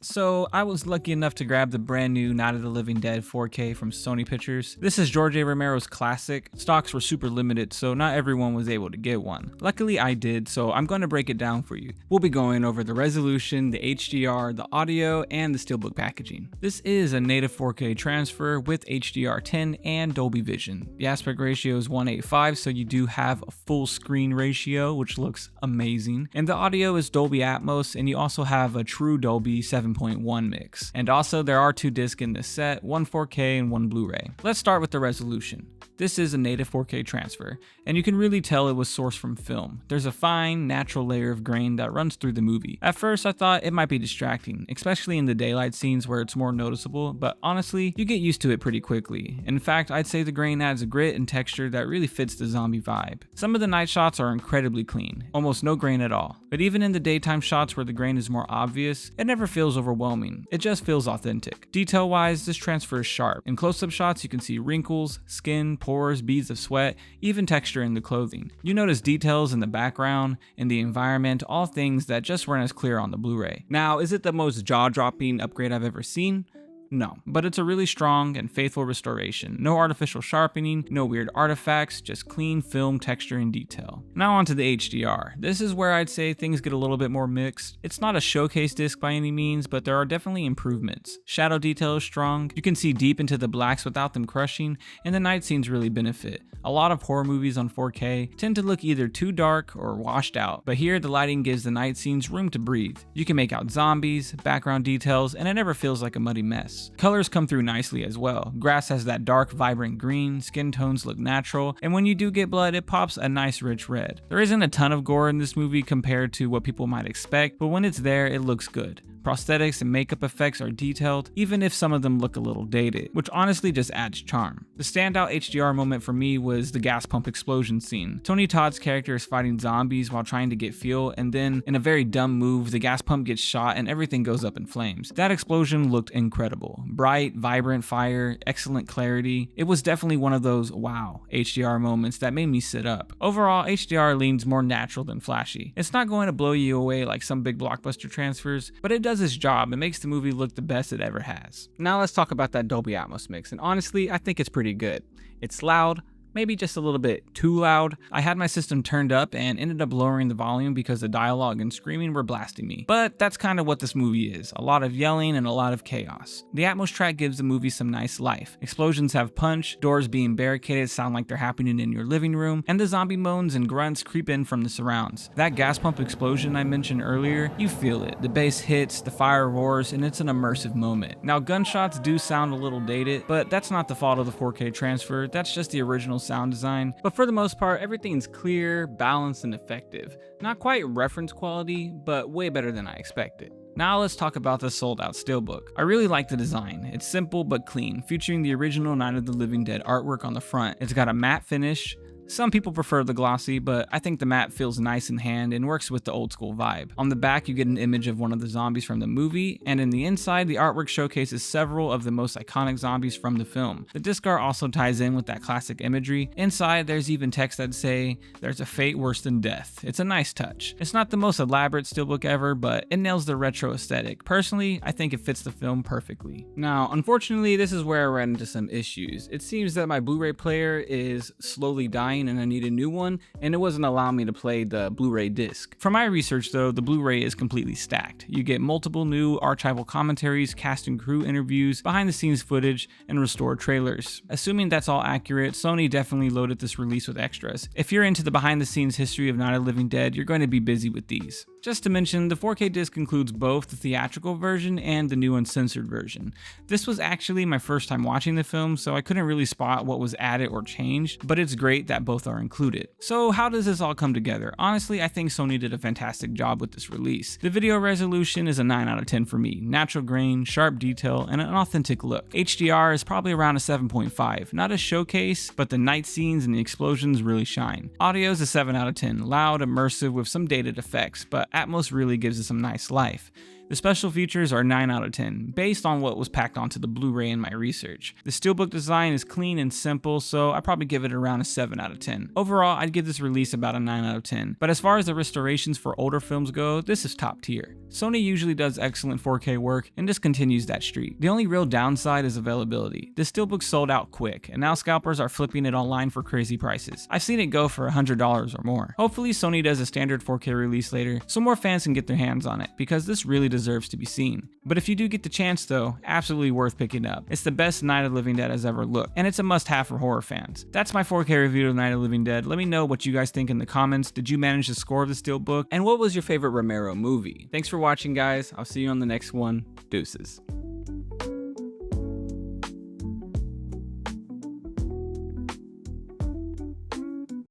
So I was lucky enough to grab the brand new Night of the Living Dead 4K from Sony Pictures. This is George A. Romero's classic. Stocks were super limited, so not everyone was able to get one. Luckily I did, so I'm going to break it down for you. We'll be going over the resolution, the HDR, the audio, and the SteelBook packaging. This is a native 4K transfer with HDR10 and Dolby Vision. The aspect ratio is 1:8:5, so you do have a full screen ratio, which looks amazing. And the audio is Dolby Atmos, and you also have a true Dolby 7.1 mix. And also there are 2 discs in this set, one 4K and one Blu-ray. Let's start with the resolution. This is a native 4K transfer, and you can really tell it was sourced from film. There's a fine, natural layer of grain that runs through the movie. At first I thought it might be distracting, especially in the daylight scenes where it's more noticeable, but honestly, you get used to it pretty quickly. In fact, I'd say the grain adds a grit and texture that really fits the zombie vibe. Some of the night shots are incredibly clean, almost no grain at all. But even in the daytime shots where the grain is more obvious, it never feels overwhelming. It just feels authentic. Detail-wise, this transfer is sharp. In close-up shots, you can see wrinkles, skin, pores, beads of sweat, even texture in the clothing. You notice details in the background, in the environment, all things that just weren't as clear on the Blu-ray. Now, is it the most jaw-dropping upgrade I've ever seen? No, but it's a really strong and faithful restoration. No artificial sharpening, no weird artifacts, just clean film texture and detail. Now onto the HDR. This is where I'd say things get a little bit more mixed. It's not a showcase disc by any means, but there are definitely improvements. Shadow detail is strong, you can see deep into the blacks without them crushing, and the night scenes really benefit. A lot of horror movies on 4K tend to look either too dark or washed out, but here the lighting gives the night scenes room to breathe. You can make out zombies, background details, and it never feels like a muddy mess. Colors come through nicely as well. Grass has that dark, vibrant green, skin tones look natural, and when you do get blood, it pops a nice rich red. There isn't a ton of gore in this movie compared to what people might expect, but when it's there, it looks good. Prosthetics and makeup effects are detailed, even if some of them look a little dated, which honestly just adds charm. The standout HDR moment for me was the gas pump explosion scene. Tony Todd's character is fighting zombies while trying to get fuel, and then, in a very dumb move, the gas pump gets shot and everything goes up in flames. That explosion looked incredible. Bright, vibrant fire, excellent clarity. It was definitely one of those wow HDR moments that made me sit up. Overall, HDR leans more natural than flashy. It's not going to blow you away like some big blockbuster transfers, but it does its job and makes the movie look the best it ever has. Now let's talk about that Dolby Atmos mix, and honestly, I think it's pretty good. It's loud, maybe just a little bit too loud. I had my system turned up and ended up lowering the volume because the dialogue and screaming were blasting me. But that's kind of what this movie is, a lot of yelling and a lot of chaos. The Atmos track gives the movie some nice life. Explosions have punch, doors being barricaded sound like they're happening in your living room, and the zombie moans and grunts creep in from the surrounds. That gas pump explosion I mentioned earlier, you feel it. The bass hits, the fire roars, and it's an immersive moment. Now gunshots do sound a little dated, but that's not the fault of the 4K transfer, that's just the original sound design. But for the most part, everything's clear, balanced, and effective. Not quite reference quality, but way better than I expected. Now let's talk about the sold out SteelBook. I really like the design. It's simple but clean, featuring the original Night of the Living Dead artwork on the front. It's got a matte finish. Some people prefer the glossy, but I think the matte feels nice in hand and works with the old school vibe. On the back, you get an image of one of the zombies from the movie, and in the inside, the artwork showcases several of the most iconic zombies from the film. The disc art also ties in with that classic imagery. Inside, there's even text that say, "There's a fate worse than death." It's a nice touch. It's not the most elaborate SteelBook ever, but it nails the retro aesthetic. Personally, I think it fits the film perfectly. Now, unfortunately, this is where I ran into some issues. It seems that my Blu-ray player is slowly dying and I need a new one, and it wasn't allowing me to play the Blu-ray disc. From my research though, the Blu-ray is completely stacked. You get multiple new archival commentaries, cast and crew interviews, behind the scenes footage, and restored trailers. Assuming that's all accurate, Sony definitely loaded this release with extras. If you're into the behind the scenes history of Night of the Living Dead, you're going to be busy with these. Just to mention, the 4K disc includes both the theatrical version and the new uncensored version. This was actually my first time watching the film, so I couldn't really spot what was added or changed, but it's great that both are included. So how does this all come together? Honestly, I think Sony did a fantastic job with this release. The video resolution is a 9 out of 10 for me. Natural grain, sharp detail, and an authentic look. HDR is probably around a 7.5. Not a showcase, but the night scenes and the explosions really shine. Audio is a 7 out of 10. Loud, immersive, with some dated effects, but Atmos really gives it some nice life. The special features are 9 out of 10, based on what was packed onto the Blu-ray in my research. The SteelBook design is clean and simple, so I'd probably give it around a 7 out of 10. Overall, I'd give this release about a 9 out of 10, but as far as the restorations for older films go, this is top tier. Sony usually does excellent 4K work, and this continues that streak. The only real downside is availability. The SteelBook sold out quick, and now scalpers are flipping it online for crazy prices. I've seen it go for $100 or more. Hopefully Sony does a standard 4K release later, so more fans can get their hands on it, because this really deserves to be seen. But if you do get the chance though, absolutely worth picking up. It's the best Night of the Living Dead has ever looked, and it's a must-have for horror fans. That's my 4K review of Night of the Living Dead. Let me know what you guys think in the comments. Did you manage to score the SteelBook? And what was your favorite Romero movie? Thanks for watching, guys. I'll see you on the next one. Deuces.